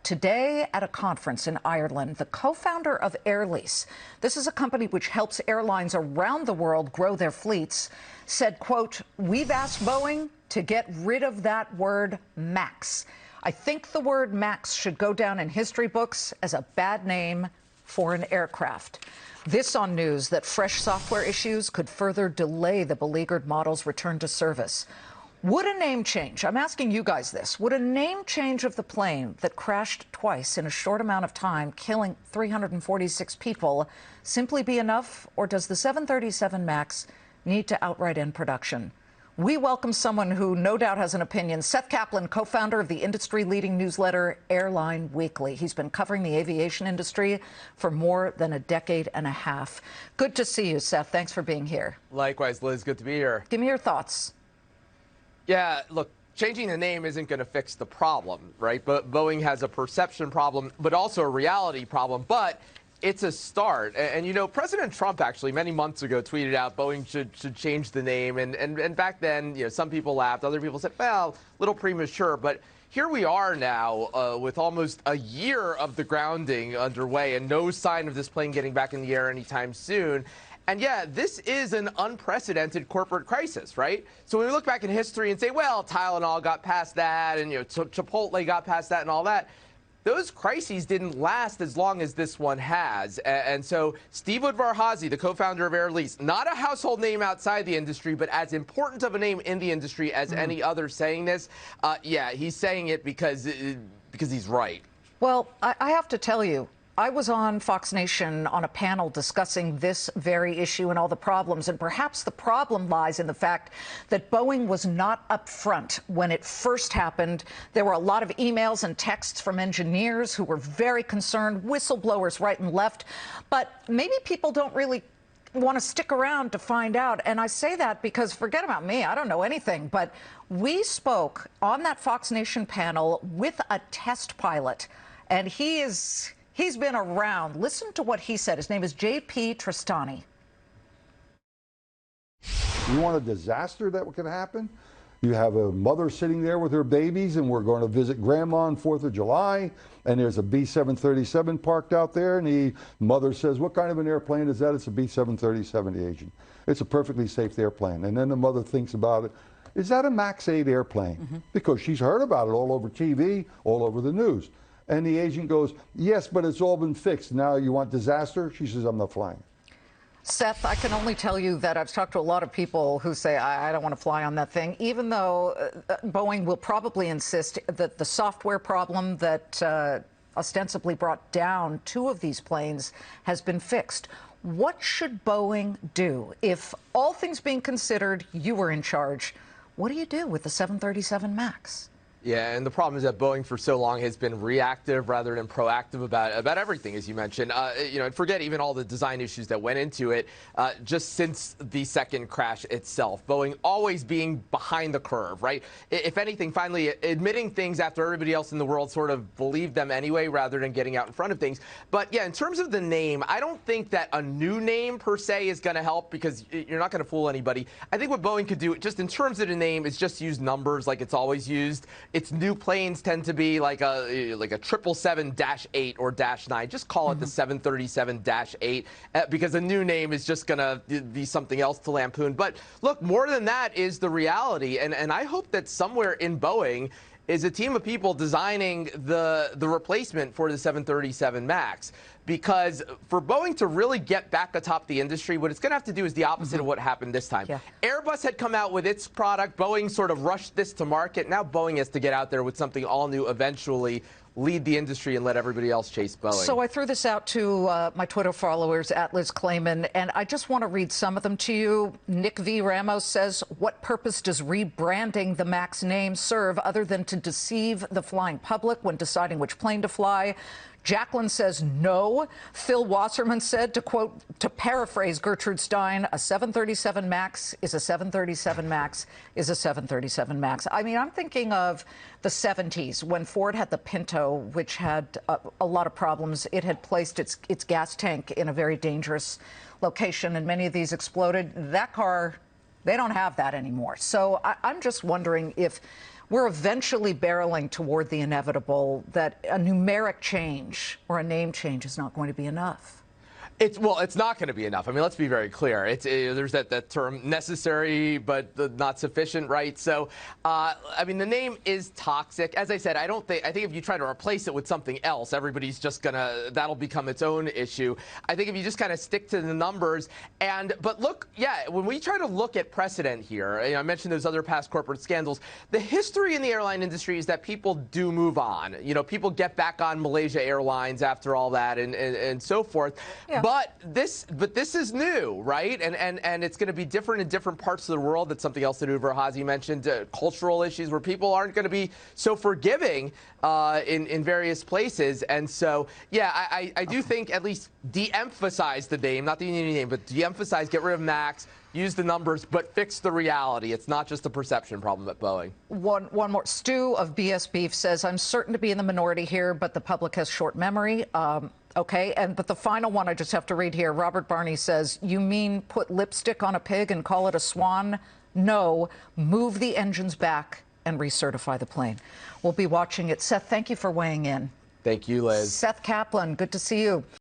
today at a conference in Ireland, the co-founder of Air Lease, this is a company which helps airlines around the world grow their fleets, said, quote, "We've asked Boeing to get rid of that word MAX. I think the word MAX should go down in history books as a bad name for an aircraft." This on news that fresh software issues could further delay the beleaguered model's return to service. Would a name change, I'm asking you guys this, would a name change of the plane that crashed twice in a short amount of time, killing 346 people, simply be enough? Or does the 737 MAX need to outright end production? We welcome someone who no doubt has an opinion. Seth Kaplan, co-founder of the industry-leading newsletter Airline Weekly. He's been covering the aviation industry for more than a decade and a half. Good to see you, Seth. Thanks for being here. Likewise, Liz. Good to be here. Give me your thoughts. Yeah, look, changing the name isn't going to fix the problem, right? But Boeing has a perception problem, but also a reality problem. But it's a start. And you know, President Trump actually many months ago tweeted out Boeing should change the name. And back then, you know, some people laughed. Other people said, well, a little premature. But here we are now with almost a year of the grounding underway and no sign of this plane getting back in the air anytime soon. And yeah, this is an unprecedented corporate crisis, right? So when we look back in history and say, well, Tylenol got past that and, you know, Chipotle got past that and all that, those crises didn't last as long as this one has. And so Steve Udvar-Hazy, the co-founder of Air Lease, not a household name outside the industry, but as important of a name in the industry as any other saying this, yeah, he's saying it because he's right. Well, I have to tell you, I was on Fox Nation on a panel discussing this very issue and all the problems, and perhaps the problem lies in the fact that Boeing was not upfront when it first happened. There were a lot of emails and texts from engineers who were very concerned, whistleblowers right and left, but maybe people don't really want to stick around to find out. And I say that because, forget about me, I don't know anything, but we spoke on that Fox Nation panel with a test pilot, and he's been around. Listen to what he said. His name is J.P. Tristani. You want a disaster that could happen? You have a mother sitting there with her babies, and we're going to visit grandma on 4th of July, and there's a B-737 parked out there, and the mother says, what kind of an airplane is that? It's a B-737, the agent. It's a perfectly safe airplane. And then the mother thinks about it. Is that a MAX 8 airplane? Because she's heard about it all over TV, all over the news. And the agent goes, yes, but it's all been fixed. Now you want disaster? She says, I'm not flying. Seth, I can only tell you that I've talked to a lot of people who say, I don't want to fly on that thing, even though Boeing will probably insist that the software problem that ostensibly brought down two of these planes has been fixed. What should Boeing do? If all things being considered, you were in charge, what do you do with the 737 MAX? Yeah, and the problem is that Boeing for so long has been reactive rather than proactive about everything, as you mentioned. You know, and forget even all the design issues that went into it just since the second crash itself. Boeing always being behind the curve, right? If anything, finally admitting things after everybody else in the world sort of believed them anyway, rather than getting out in front of things. But yeah, in terms of the name, I don't think that a new name per se is going to help because you're not going to fool anybody. I think what Boeing could do, just in terms of the name, is just use numbers like it's always used. Its new planes tend to be like a 777-8 or -9. Just call it the 737-8 because a new name is just going to be something else to lampoon. But look, more than that is the reality. And I hope that somewhere in Boeing is a team of people designing the replacement for the 737 MAX. Because for Boeing to really get back atop the industry, what it's going to have to do is the opposite of what happened this time. Yeah. Airbus had come out with its product. Boeing sort of rushed this to market. Now Boeing has to get out there with something all new eventually, lead the industry and let everybody else chase Boeing. So I threw this out to my Twitter followers, at Liz Clayman, and I just want to read some of them to you. Nick V. Ramos says, what purpose does rebranding the MAX name serve other than to deceive the flying public when deciding which plane to fly? Jacqueline says no. Phil Wasserman said, to paraphrase Gertrude Stein, a 737 MAX is a 737 MAX is a 737 MAX. I mean, I'm thinking of the 70s when Ford had the Pinto, which had a lot of problems. It had placed its gas tank in a very dangerous location, and many of these exploded. That car, they don't have that anymore. So I'm just wondering if we're eventually barreling toward the inevitable that a numeric change or a name change is not going to be enough. It's not going to be enough. I mean, let's be very clear. There's that term necessary but not sufficient, right? So, I mean, the name is toxic. As I said, I think if you try to replace it with something else, everybody's just that'll become its own issue. I think if you just kind of stick to the numbers but look, yeah, when we try to look at precedent here, I mentioned those other past corporate scandals. The history in the airline industry is that people do move on. People get back on Malaysia Airlines after all that and so forth. Yeah. But this is new, right? And it's going to be different in different parts of the world. That's something else that Uber Hazy mentioned, cultural issues where people aren't going to be so forgiving in various places. And so, yeah, I do think at least de-emphasize the name, not the union name, but de-emphasize, get rid of Max, use the numbers, but fix the reality. It's not just a perception problem at Boeing. One more. Stu of BS Beef says, I'm certain to be in the minority here, but the public has short memory. Okay, but the final one I just have to read here. Robert Barney says, you mean put lipstick on a pig and call it a swan? No, move the engines back and recertify the plane. We'll be watching it. Seth, thank you for weighing in. Thank you, Liz. Seth Kaplan, good to see you.